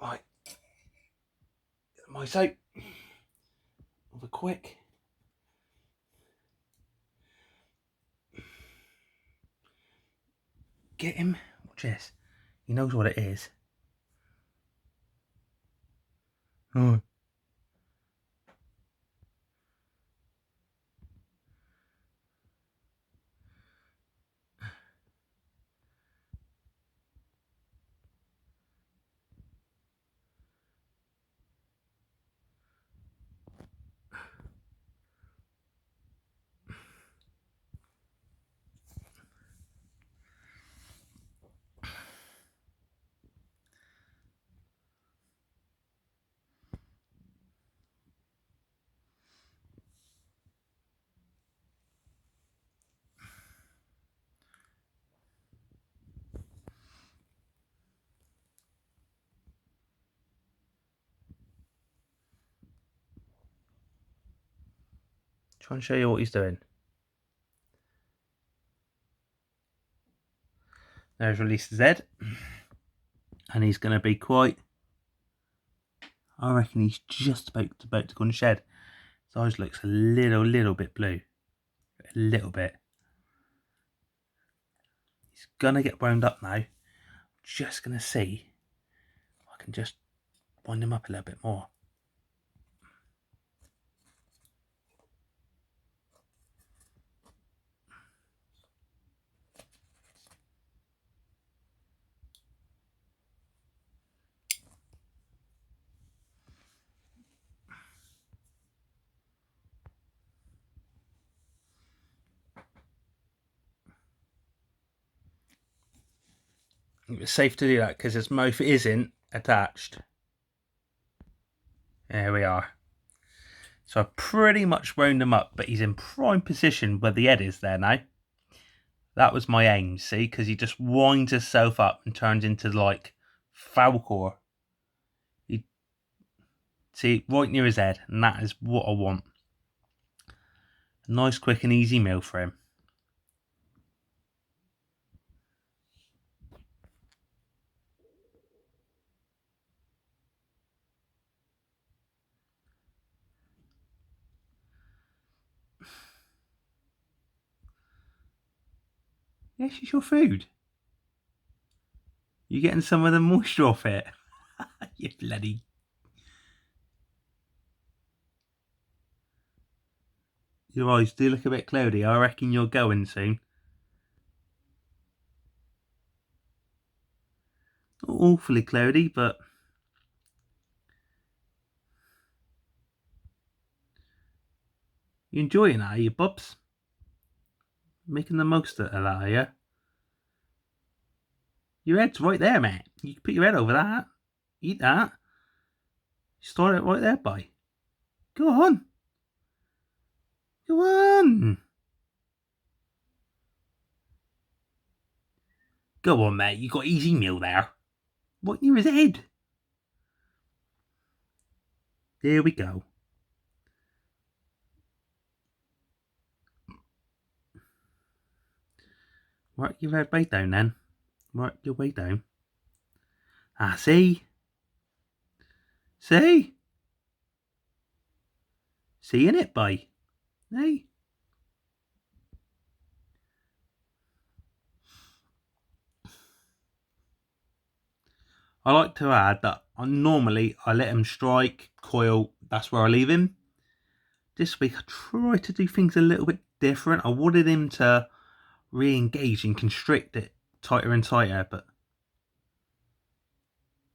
Right, get the mice out with a quick. Get him. Watch this. He knows what it is. Oh. Try and show you what he's doing. There's released his head. And he's going to be quite... I reckon he's just about to go in the shed. His eyes looks a little bit blue. A little bit. He's going to get wound up now. Just going to see if I can just wind him up a little bit more. It's safe to do that because his mouth isn't attached. There we are. So I pretty much wound him up, but he's in prime position where the head is there now. That was my aim, see, because he just winds himself up and turns into like Falcor. See, right near his head, and that is what I want. A nice, quick and easy meal for him. Yes, it's your food. You're getting some of the moisture off it. You bloody... Your eyes do look a bit cloudy. I reckon you're going soon. Not awfully cloudy, but... You enjoying that, are you, Bubs? Making the most of that, are you? Your head's right there, mate. You can put your head over that. Eat that. Start it right there, boy. Go on. Go on. Go on, mate. You got easy meal there. Right near his head. There we go. Work your way down then. Work your way down. Ah, see? See? Seeing it, boy? Hey? I like to add that normally I let him strike, coil, that's where I leave him. This week I try to do things a little bit different. I wanted him to re-engage and constrict it tighter and tighter, but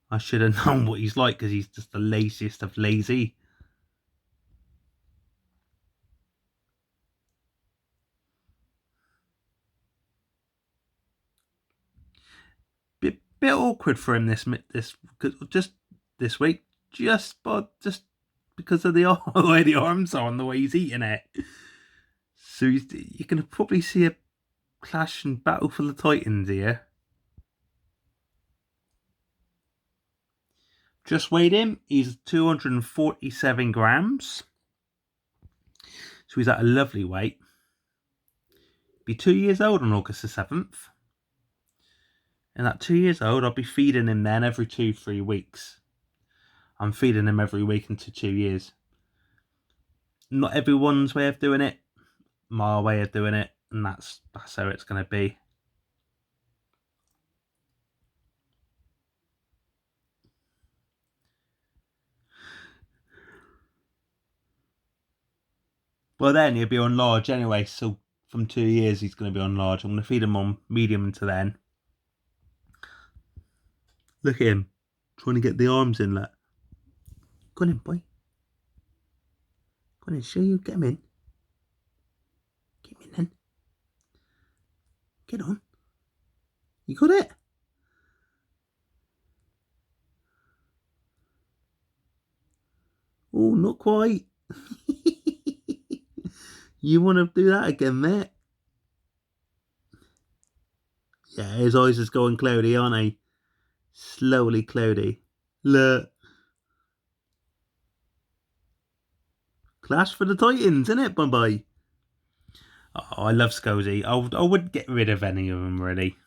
I should have known what he's like because he's just the laziest of lazy. Bit awkward for him this just this week, just because of the way the arms are and the way he's eating it. So you can probably see a clash and battle for the Titans here. Just weighed him. He's 247 grams. So he's at a lovely weight. Be 2 years old on August the 7th. And at 2 years old, I'll be feeding him then every 2-3 weeks. I'm feeding him every week into 2 years. Not everyone's way of doing it, my way of doing it, and that's how it's going to be. Well, then he'll be on large anyway, so from 2 years he's going to be on large. I'm going to feed him on medium until then. Look at him, trying to get the arms in. Look. Go on in, boy. Go on in, show you. Get him in. Get him in then. Get on. You got it? Oh, not quite. You want to do that again, mate? Yeah, his eyes is going cloudy, aren't they? Slowly cloudy. Look. Clash for the Titans, isn't it, bye-bye? Oh, I love Scozy. I wouldn't get rid of any of them, really.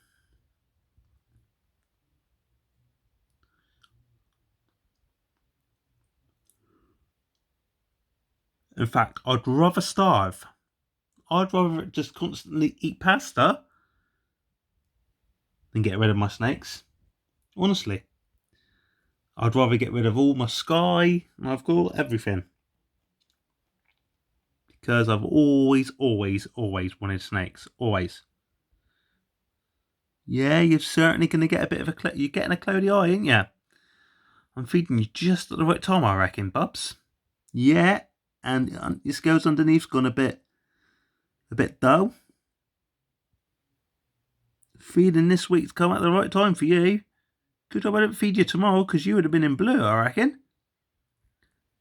In fact, I'd rather starve. I'd rather just constantly eat pasta than get rid of my snakes. Honestly. I'd rather get rid of all my sky. I've got everything. Because I've always wanted snakes. Always. Yeah, you're certainly going to get a bit of you're getting a cloudy eye, ain't you? I'm feeding you just at the right time, I reckon, bubs. Yeah, and your scales underneath's gone a bit dull. Feeding this week's come at the right time for you. Good job I didn't feed you tomorrow, because you would have been in blue, I reckon.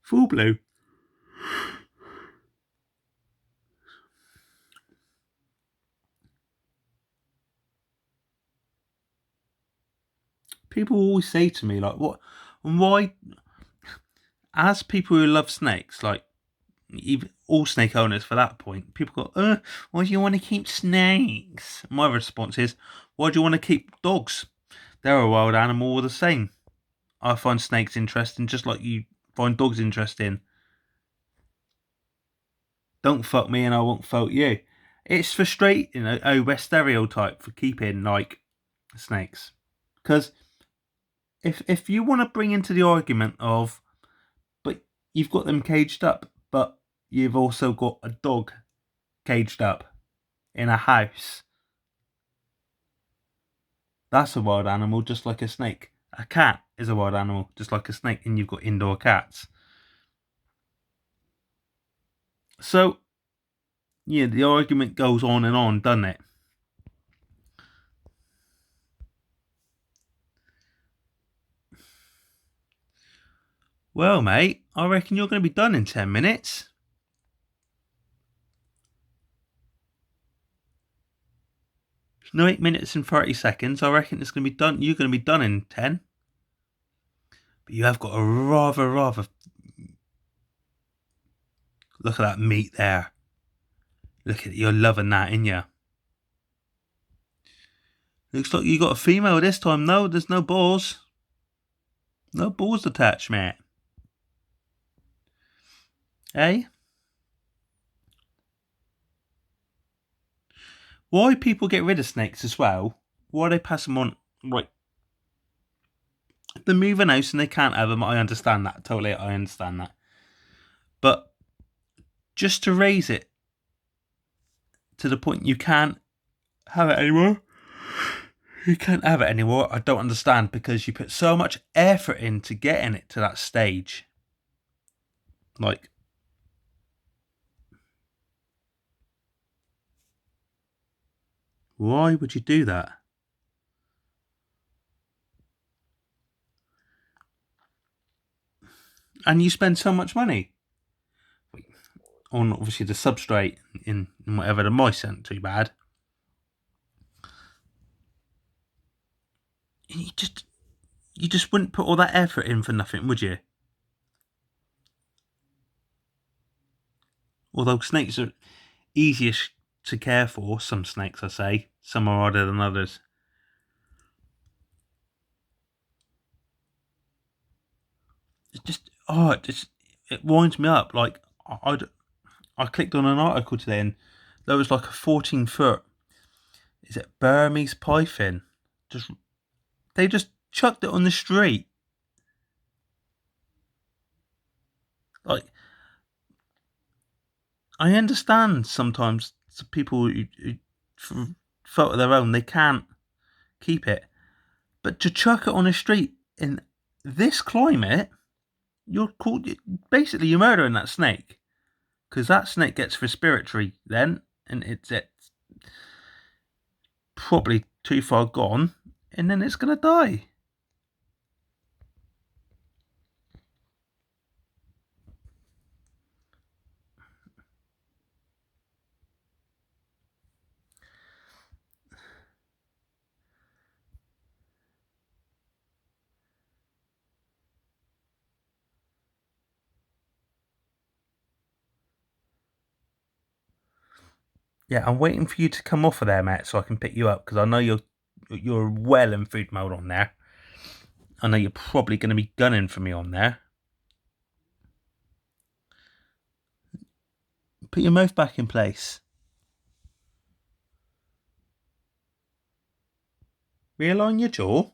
Full blue. People always say to me, like, what and why, as people who love snakes, like, even all snake owners for that point, people go, why do you want to keep snakes? My response is, why do you want to keep dogs? They're a wild animal all the same. I find snakes interesting just like you find dogs interesting. Don't fuck me and I won't fuck you. It's frustrating, we're stereotype for keeping, like, snakes. Because if you want to bring into the argument of, but you've got them caged up, but you've also got a dog caged up in a house, that's a wild animal just like a snake. A cat is a wild animal just like a snake, and you've got indoor cats. So, yeah, the argument goes on and on, doesn't it? Well, mate, I reckon you're going to be done in 10 minutes. No, 8 minutes and 30 seconds. I reckon it's going to be done. You're going to be done in 10. But you have got a rather. Look at that meat there. Look at it. You're loving that, ain't you? Looks like you got a female this time. No, there's no balls. No balls attached, mate. Eh? Why people get rid of snakes as well? Why they pass them on? Right. They're moving house and they can't have them. I understand that. Totally, I understand that. But just to raise it to the point you can't have it anymore. You can't have it anymore. I don't understand, because you put so much effort into getting it to that stage. Like, why would you do that? And you spend so much money on, obviously, the substrate in whatever. The mice aren't too bad. You just wouldn't put all that effort in for nothing, would you? Although snakes are easier to care for, some snakes, I say. Some are harder than others. it winds me up. Like I clicked on an article today, and there was like a 14-foot. Is it Burmese python? They just chucked it on the street. Like, I understand sometimes people who for fault of their own, they can't keep it, but to chuck it on the street in this climate, you're called basically you're murdering that snake, because that snake gets respiratory then, and it's probably too far gone, and then it's gonna die. Yeah, I'm waiting for you to come off of there, Matt, so I can pick you up, because I know you're well in food mode on there. I know you're probably going to be gunning for me on there. Put your mouth back in place. Realign your jaw.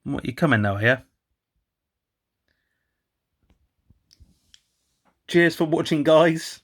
What, you coming now, here? Cheers for watching, guys.